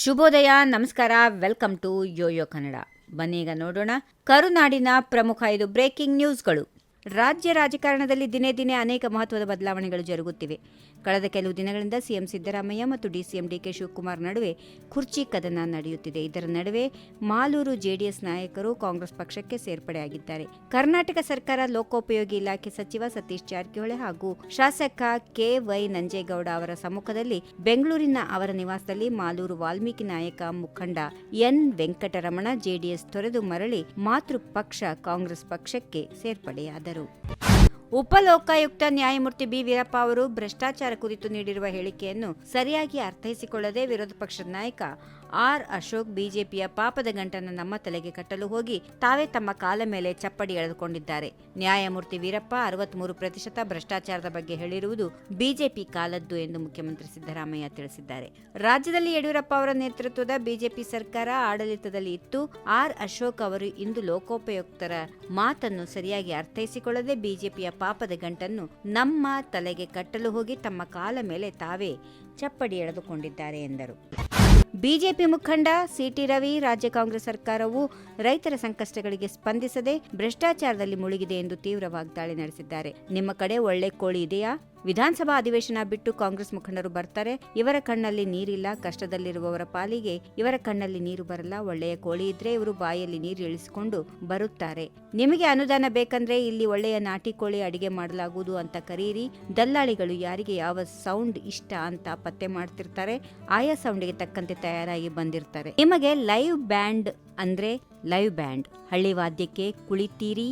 ಶುಭೋದಯ, ನಮಸ್ಕಾರ, welcome to Yoyo Kannada. ಬನ್ನೀಗ ನೋಡೋಣ ಕರುನಾಡಿನ ಪ್ರಮುಖ 5 ಬ್ರೇಕಿಂಗ್ ನ್ಯೂಸ್ಗಳು. ರಾಜ್ಯ ರಾಜಕಾರಣದಲ್ಲಿ ದಿನೇ ದಿನೇ ಅನೇಕ ಮಹತ್ವದ ಬದಲಾವಣೆಗಳು ಜರುಗುತ್ತಿವೆ. ಕಳೆದ ಕೆಲವು ದಿನಗಳಿಂದ ಸಿಎಂ ಸಿದ್ದರಾಮಯ್ಯ ಮತ್ತು ಡಿಸಿಎಂ ಡಿಕೆ ಶಿವಕುಮಾರ್ ನಡುವೆ ಕುರ್ಚಿ ಕದನ ನಡೆಯುತ್ತಿದೆ. ಇದರ ನಡುವೆ ಮಾಲೂರು ಜೆಡಿಎಸ್ ನಾಯಕರು ಕಾಂಗ್ರೆಸ್ ಪಕ್ಷಕ್ಕೆ ಸೇರ್ಪಡೆಯಾಗಿದ್ದಾರೆ. ಕರ್ನಾಟಕ ಸರ್ಕಾರ ಲೋಕೋಪಯೋಗಿ ಇಲಾಖೆ ಸಚಿವ ಸತೀಶ್ ಜಾರಕಿಹೊಳಿ ಹಾಗೂ ಶಾಸಕ ಕೆ.ವೈ. ನಂಜೇಗೌಡ ಅವರ ಸಮ್ಮುಖದಲ್ಲಿ ಬೆಂಗಳೂರಿನ ಅವರ ನಿವಾಸದಲ್ಲಿ ಮಾಲೂರು ವಾಲ್ಮೀಕಿ ನಾಯಕ ಮುಖಂಡ ಎನ್. ವೆಂಕಟರಮಣ ಜೆಡಿಎಸ್ ತೊರೆದು ಮರಳಿ ಮಾತೃ ಪಕ್ಷ ಕಾಂಗ್ರೆಸ್ ಪಕ್ಷಕ್ಕೆ ಸೇರ್ಪಡೆಯಾದರು. ಉಪಲೋಕಾಯುಕ್ತ ನ್ಯಾಯಮೂರ್ತಿ ಬಿ. ವೀರಪ್ಪ ಅವರು ಭ್ರಷ್ಟಾಚಾರ ಕುರಿತು ನೀಡಿರುವ ಹೇಳಿಕೆಯನ್ನು ಸರಿಯಾಗಿ ಅರ್ಥೈಸಿಕೊಳ್ಳದೆ ವಿರೋಧ ಪಕ್ಷದ ನಾಯಕ ಆರ್. ಅಶೋಕ್ ಬಿಜೆಪಿಯ ಪಾಪದ ಗಂಟನ್ನು ನಮ್ಮ ತಲೆಗೆ ಕಟ್ಟಲು ಹೋಗಿ ತಾವೇ ತಮ್ಮ ಕಾಲ ಮೇಲೆ ಚಪ್ಪಡಿ ಎಳೆದುಕೊಂಡಿದ್ದಾರೆ. ನ್ಯಾಯಮೂರ್ತಿ ವೀರಪ್ಪ 63% ಭ್ರಷ್ಟಾಚಾರದ ಬಗ್ಗೆ ಹೇಳಿರುವುದು ಬಿಜೆಪಿ ಕಾಲದ್ದು ಎಂದು ಮುಖ್ಯಮಂತ್ರಿ ಸಿದ್ದರಾಮಯ್ಯ ತಿಳಿಸಿದ್ದಾರೆ. ರಾಜ್ಯದಲ್ಲಿ ಯಡಿಯೂರಪ್ಪ ಅವರ ನೇತೃತ್ವದ ಬಿಜೆಪಿ ಸರ್ಕಾರ ಆಡಳಿತದಲ್ಲಿ ಇತ್ತು. ಆರ್. ಅಶೋಕ್ ಅವರು ಇಂದು ಲೋಕೋಪಯುಕ್ತರ ಮಾತನ್ನು ಸರಿಯಾಗಿ ಅರ್ಥೈಸಿಕೊಳ್ಳದೆ ಬಿಜೆಪಿಯ ಪಾಪದ ಗಂಟನ್ನು ನಮ್ಮ ತಲೆಗೆ ಕಟ್ಟಲು ಹೋಗಿ ತಮ್ಮ ಕಾಲ ಮೇಲೆ ತಾವೇ ಚಪ್ಪಡಿ ಎಳೆದುಕೊಂಡಿದ್ದಾರೆ ಎಂದರು. ಬಿಜೆಪಿ ಮುಖಂಡ ಸಿಟಿ ರವಿ ರಾಜ್ಯ ಕಾಂಗ್ರೆಸ್ ಸರ್ಕಾರವು ರೈತರ ಸಂಕಷ್ಟಗಳಿಗೆ ಸ್ಪಂದಿಸದೆ ಭ್ರಷ್ಟಾಚಾರದಲ್ಲಿ ಮುಳುಗಿದೆ ಎಂದು ತೀವ್ರ ವಾಗ್ದಾಳಿ ನಡೆಸಿದ್ದಾರೆ. ನಿಮ್ಮ ಕಡೆ ಒಳ್ಳೆ ಕೋಳಿ ಇದೆಯಾ? ವಿಧಾನಸಭಾ ಅಧಿವೇಶನ ಬಿಟ್ಟು ಕಾಂಗ್ರೆಸ್ ಮುಖಂಡರು ಬರ್ತಾರೆ. ಇವರ ಕಣ್ಣಲ್ಲಿ ನೀರಿಲ್ಲ. ಕಷ್ಟದಲ್ಲಿರುವವರ ಪಾಲಿಗೆ ಇವರ ಕಣ್ಣಲ್ಲಿ ನೀರು ಬರಲ್ಲ. ಒಳ್ಳೆಯ ಕೋಳಿ ಇದ್ರೆ ಇವರು ಬಾಯಲ್ಲಿ ನೀರು ಇಳಿಸಿಕೊಂಡು ಬರುತ್ತಾರೆ. ನಿಮಗೆ ಅನುದಾನ ಬೇಕಂದ್ರೆ ಇಲ್ಲಿ ಒಳ್ಳೆಯ ನಾಟಿ ಕೋಳಿ ಅಡಿಗೆ ಮಾಡಲಾಗುವುದು ಅಂತ ಕರೀರಿ. ದಲ್ಲಾಳಿಗಳು ಯಾರಿಗೆ ಯಾವ ಸೌಂಡ್ ಇಷ್ಟ ಅಂತ ಪತ್ತೆ ಮಾಡ್ತಿರ್ತಾರೆ. ಆಯಾ ಸೌಂಡ್ಗೆ ತಕ್ಕಂತೆ ತಯಾರಾಗಿ ಬಂದಿರ್ತಾರೆ. ನಿಮಗೆ ಲೈವ್ ಬ್ಯಾಂಡ್ ಅಂದ್ರೆ ಲೈವ್ ಬ್ಯಾಂಡ್, ಹಳ್ಳಿ ವಾದ್ಯಕ್ಕೆ ಕುಳಿತೀರಿ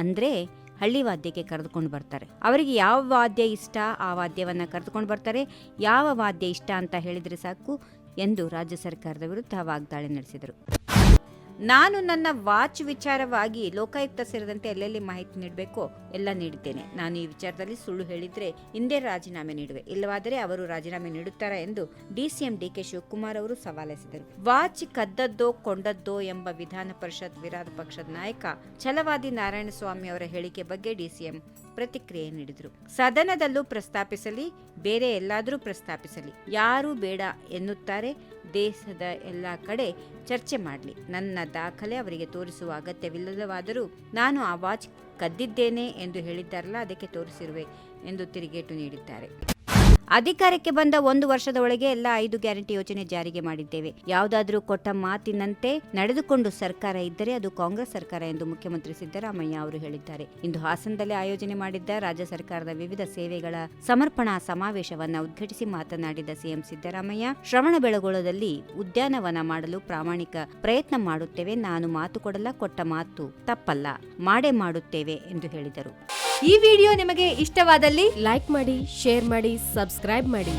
ಅಂದ್ರೆ ಹಳ್ಳಿ ವಾದ್ಯಕ್ಕೆ ಕರೆದುಕೊಂಡು ಬರ್ತಾರೆ. ಅವರಿಗೆ ಯಾವ ವಾದ್ಯ ಇಷ್ಟ ಆ ವಾದ್ಯವನ್ನ ಕರೆದುಕೊಂಡು ಬರ್ತಾರೆ. ಯಾವ ವಾದ್ಯ ಇಷ್ಟ ಅಂತ ಹೇಳಿದ್ರೆ ಸಾಕು ಎಂದು ರಾಜ್ಯ ಸರ್ಕಾರದ ವಿರುದ್ಧ ವಾಗ್ದಾಳಿ ನಡೆಸಿದರು. ನಾನು ನನ್ನ ವಾಚ್ ವಿಚಾರವಾಗಿ ಲೋಕಾಯುಕ್ತ ಸೇರಿದಂತೆ ಎಲ್ಲೆಲ್ಲಿ ಮಾಹಿತಿ ನೀಡಬೇಕೋ ಎಲ್ಲ ನೀಡಿದ್ದೇನೆ. ನಾನು ಈ ವಿಚಾರದಲ್ಲಿ ಸುಳ್ಳು ಹೇಳಿದ್ರೆ ಹಿಂದೆ ರಾಜೀನಾಮೆ ನೀಡುವೆ, ಇಲ್ಲವಾದರೆ ಅವರು ರಾಜೀನಾಮೆ ನೀಡುತ್ತಾರಾ ಎಂದು ಡಿಸಿಎಂ ಡಿಕೆ ಶಿವಕುಮಾರ್ ಅವರು ಸವಾಲೆಸೆದರು. ವಾಚ್ ಕದ್ದದ್ದೋ ಕೊಂಡದ್ದೋ ಎಂಬ ವಿಧಾನ ಪರಿಷತ್ ವಿರೋಧ ಪಕ್ಷದ ನಾಯಕ ಛಲವಾದಿ ನಾರಾಯಣಸ್ವಾಮಿ ಅವರ ಹೇಳಿಕೆ ಬಗ್ಗೆ ಡಿಸಿಎಂ ಪ್ರತಿಕ್ರಿಯೆ ನೀಡಿದರು. ಸದನದಲ್ಲೂ ಪ್ರಸ್ತಾಪಿಸಲಿ, ಬೇರೆ ಎಲ್ಲಾದರೂ ಪ್ರಸ್ತಾಪಿಸಲಿ, ಯಾರು ಬೇಡ ಎನ್ನುತ್ತಾರೆ. ದೇಶದ ಎಲ್ಲ ಕಡೆ ಚರ್ಚೆ ಮಾಡಲಿ. ನನ್ನ ದಾಖಲೆ ಅವರಿಗೆ ತೋರಿಸುವ ಅಗತ್ಯವಿಲ್ಲದವಾದರೂ ನಾನು ಆ ವಾಚ್ ಕದ್ದಿದ್ದೇನೆ ಎಂದು ಹೇಳಿದ್ದಾರಲ್ಲ, ಅದಕ್ಕೆ ತೋರಿಸಿರುವೆ ಎಂದು ತಿರುಗೇಟು ನೀಡಿದ್ದಾರೆ. ಅಧಿಕಾರಕ್ಕೆ ಬಂದ 1 ವರ್ಷದ ಒಳಗೆ ಎಲ್ಲ 5 ಗ್ಯಾರಂಟಿ ಯೋಜನೆ ಜಾರಿಗೆ ಮಾಡಿದ್ದೇವೆ. ಯಾವುದಾದರೂ ಕೊಟ್ಟ ಮಾತಿನಂತೆ ನಡೆದುಕೊಂಡು ಸರ್ಕಾರ ಇದ್ದರೆ ಅದು ಕಾಂಗ್ರೆಸ್ ಸರ್ಕಾರ ಎಂದು ಮುಖ್ಯಮಂತ್ರಿ ಸಿದ್ದರಾಮಯ್ಯ ಅವರು ಹೇಳಿದ್ದಾರೆ. ಇಂದು ಹಾಸನದಲ್ಲಿ ಆಯೋಜನೆ ಮಾಡಿದ್ದ ರಾಜ್ಯ ಸರ್ಕಾರದ ವಿವಿಧ ಸೇವೆಗಳ ಸಮರ್ಪಣಾ ಸಮಾವೇಶವನ್ನು ಉದ್ಘಾಟಿಸಿ ಮಾತನಾಡಿದ ಸಿಎಂ ಸಿದ್ದರಾಮಯ್ಯ, ಶ್ರವಣಬೆಳಗೊಳದಲ್ಲಿ ಉದ್ಯಾನವನ ಮಾಡಲು ಪ್ರಾಮಾಣಿಕ ಪ್ರಯತ್ನ ಮಾಡುತ್ತೇವೆ. ನಾನು ಮಾತು ಕೊಡಲ್ಲ, ಕೊಟ್ಟ ಮಾತು ತಪ್ಪಲ್ಲ, ಮಾಡೇ ಮಾಡುತ್ತೇವೆ ಎಂದು ಹೇಳಿದರು. ಈ ವಿಡಿಯೋ ನಿಮಗೆ ಇಷ್ಟವಾದಲ್ಲಿ ಲೈಕ್ ಮಾಡಿ, ಶೇರ್ ಮಾಡಿ, ಸಬ್ಸ್ಕ್ರೈಬ್ ಮಾಡಿ.